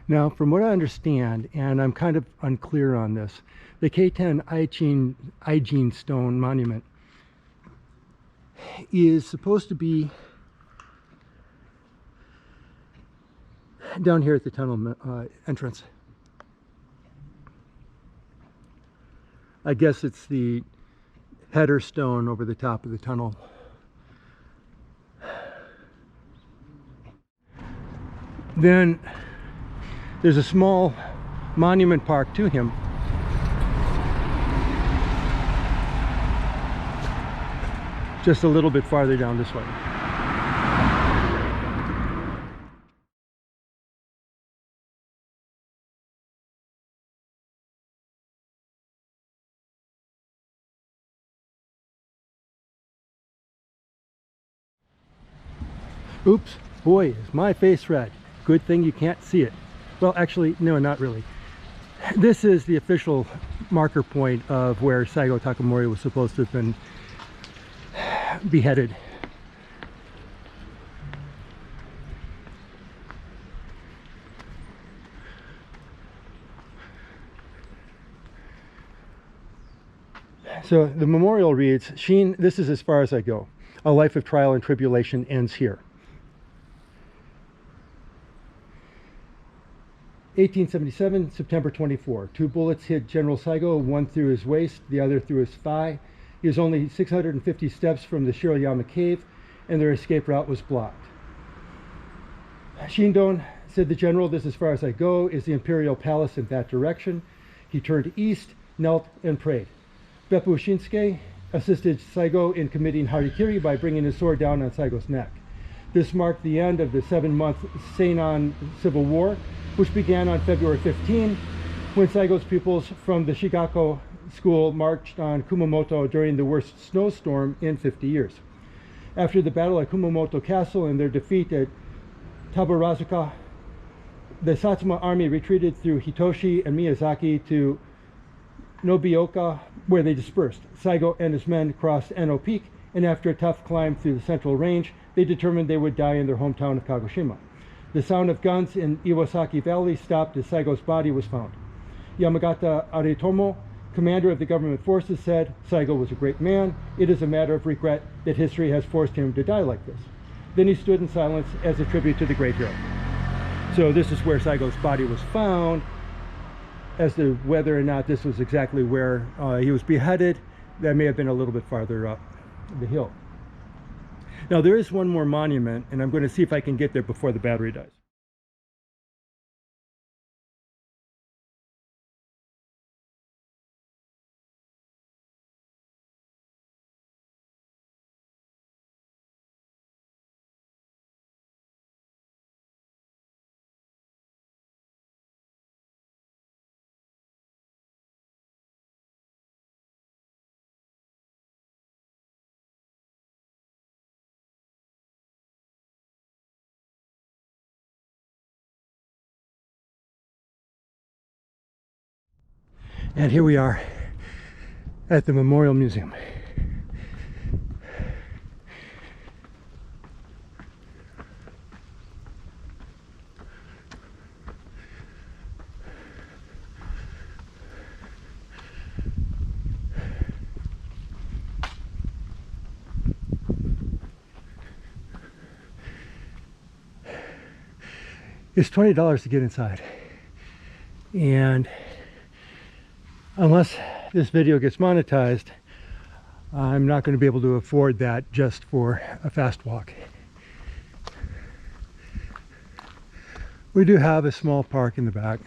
Now, from what I understand, and I'm kind of unclear on this, the K10 Ijin stone monument is supposed to be down here at the tunnel entrance. I guess it's the header stone over the top of the tunnel. Then there's a small monument park to him. Just a little bit farther down this way. Oops, boy, is my face red. Good thing you can't see it. Well, actually, no, not really. This is the official marker point of where Saigo Takamori was supposed to have been beheaded. So the memorial reads, Shin, this is as far as I go. A life of trial and tribulation ends here. 1877, September 24. 2 bullets hit General Saigo, one through his waist, the other through his thigh. He was only 650 steps from the Shiroyama cave, and their escape route was blocked. Shindon, said the general, this as far as I go, is the imperial palace in that direction. He turned east, knelt, and prayed. Beppu Shinsuke assisted Saigo in committing harikiri by bringing his sword down on Saigo's neck. This marked the end of the 7-month Seinan Civil War, which began on February 15, when Saigo's pupils from the Shigako school marched on Kumamoto during the worst snowstorm in 50 years. After the battle at Kumamoto Castle and their defeat at Tabarazuka, the Satsuma army retreated through Hitoshi and Miyazaki to Nobioka, where they dispersed. Saigo and his men crossed Eno Peak, and after a tough climb through the central range, they determined they would die in their hometown of Kagoshima. The sound of guns in Iwasaki Valley stopped as Saigo's body was found. Yamagata Aritomo, commander of the government forces, said, Saigo was a great man. It is a matter of regret that history has forced him to die like this. Then he stood in silence as a tribute to the great hero. So this is where Saigo's body was found. As to whether or not this was exactly where he was beheaded, that may have been a little bit farther up the hill. Now there is one more monument, and I'm going to see if I can get there before the battery dies. And here we are at the Memorial Museum. It's $20 to get inside, and unless this video gets monetized, I'm not going to be able to afford that just for a fast walk. We do have a small park in the back.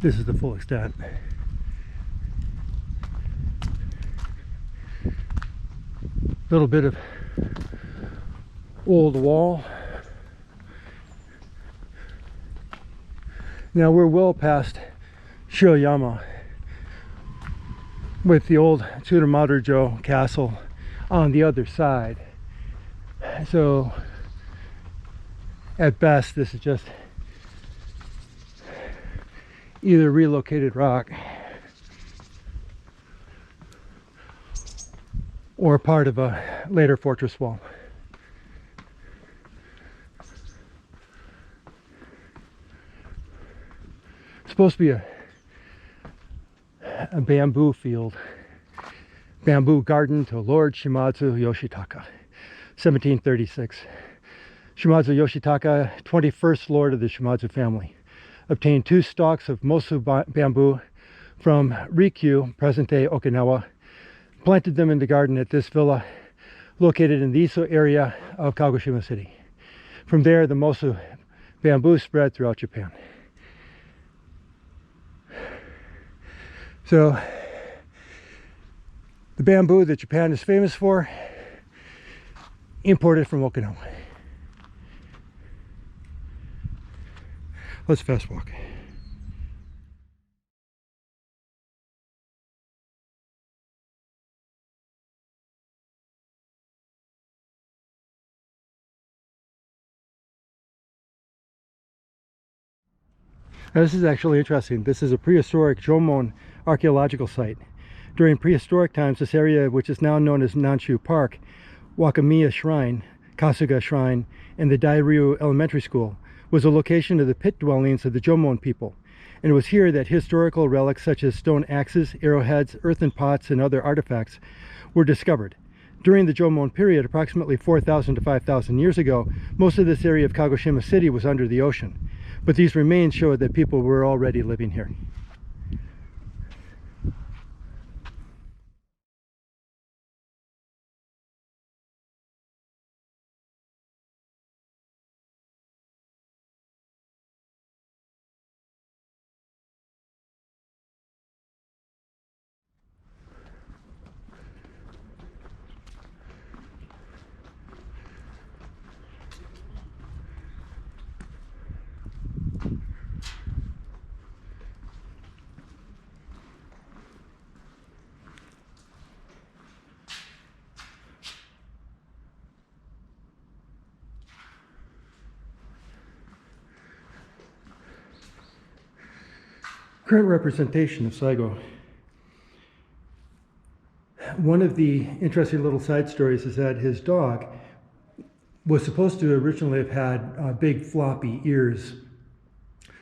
This is the full extent. Little bit of old wall. Now we're well past Shiroyama with the old Tsuramadojo castle on the other side. So at best this is just either relocated rock or part of a later fortress wall. It's supposed to be a bamboo field, bamboo garden to Lord Shimazu Yoshitaka, 1736. Shimazu Yoshitaka, 21st Lord of the Shimazu family, obtained 2 stalks of Mosu bamboo from Rikyu, present-day Okinawa, planted them in the garden at this villa located in the Iso area of Kagoshima City. From there, the Mosu bamboo spread throughout Japan. So the bamboo that Japan is famous for, imported from Okinawa. Let's fast walk. Now, this is actually interesting. This is a prehistoric Jomon archaeological site. During prehistoric times, this area, which is now known as Nanshu Park, Wakamiya Shrine, Kasuga Shrine, and the Dairyu Elementary School, was a location of the pit dwellings of the Jomon people. And it was here that historical relics such as stone axes, arrowheads, earthen pots, and other artifacts were discovered. During the Jomon period, approximately 4,000 to 5,000 years ago, most of this area of Kagoshima City was under the ocean. But these remains show that people were already living here. Current representation of Saigo. One of the interesting little side stories is that his dog was supposed to originally have had big floppy ears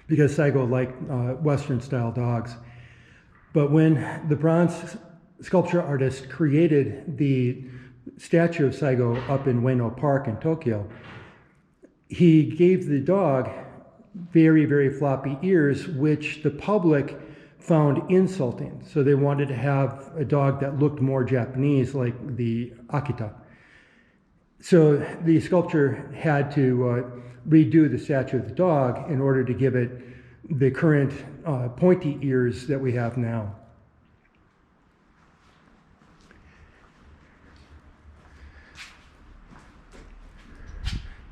because Saigo liked Western style dogs. But when the bronze sculpture artist created the statue of Saigo up in Ueno Park in Tokyo, he gave the dog very, very floppy ears, which the public found insulting. So they wanted to have a dog that looked more Japanese, like the Akita. So the sculptor had to redo the statue of the dog in order to give it the current pointy ears that we have now.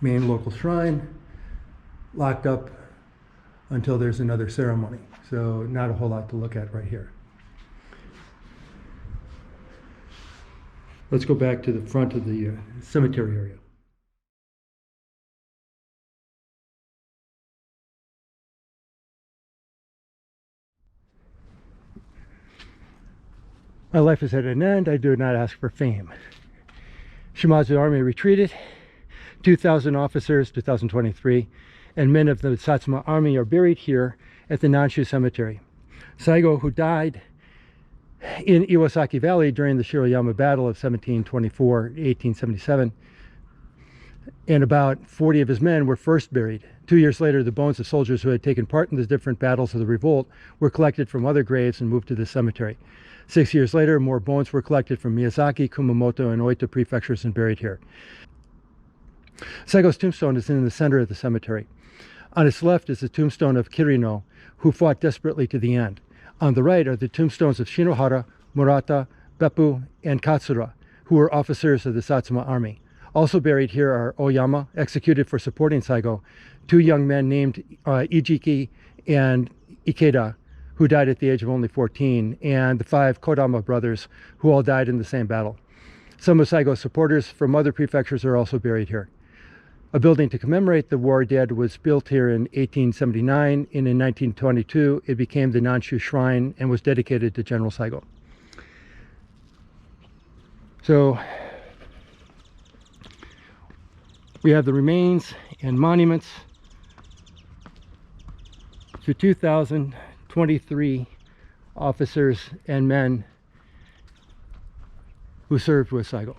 Main local shrine, locked up until there's another ceremony. So not a whole lot to look at right here. Let's go back to the front of the cemetery area. My life is at an end. I do not ask for fame. Shimazu army retreated. 2,000 officers, 2023, and men of the Satsuma army are buried here at the Nanshu Cemetery. Saigo, who died in Iwasaki Valley during the Shiroyama Battle of 1724-1877, and about 40 of his men were first buried. 2 years later, the bones of soldiers who had taken part in the different battles of the revolt were collected from other graves and moved to the cemetery. 6 years later, more bones were collected from Miyazaki, Kumamoto, and Oita prefectures and buried here. Saigo's tombstone is in the center of the cemetery. On its left is the tombstone of Kirino, who fought desperately to the end. On the right are the tombstones of Shinohara, Murata, Beppu, and Katsura, who were officers of the Satsuma army. Also buried here are Oyama, executed for supporting Saigo, 2 young men named Ijiki and Ikeda, who died at the age of only 14, and the 5 Kodama brothers, who all died in the same battle. Some of Saigo's supporters from other prefectures are also buried here. A building to commemorate the war dead was built here in 1879, and in 1922 it became the Nanshu Shrine and was dedicated to General Saigo. So we have the remains and monuments to 2,023 officers and men who served with Saigo.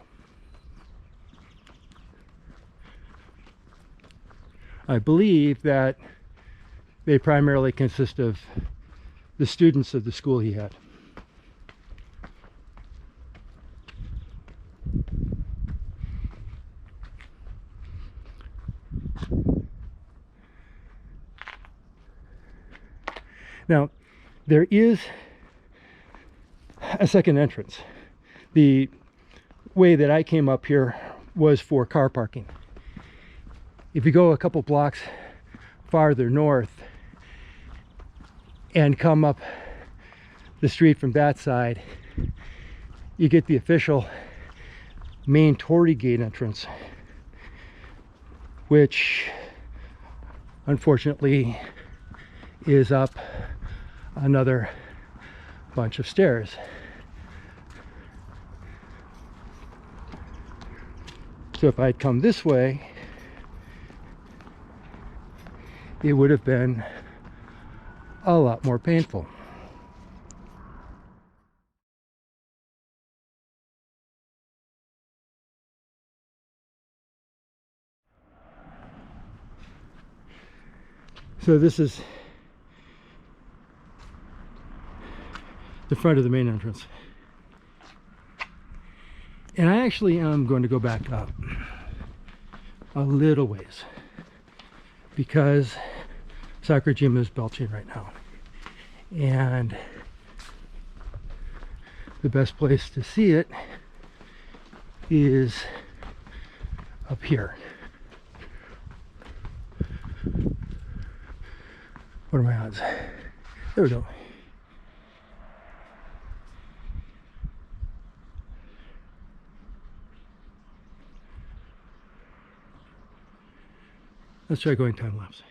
I believe that they primarily consist of the students of the school he had. Now, there is a second entrance. The way that I came up here was for car parking. If you go a couple blocks farther north and come up the street from that side, you get the official main Torii Gate entrance, which unfortunately is up another bunch of stairs. So if I'd come this way, it would have been a lot more painful. So this is the front of the main entrance. And I actually am going to go back up a little ways because Sakurajima is belching right now. And the best place to see it is up here. What are my odds? There we go. Let's try going time lapse.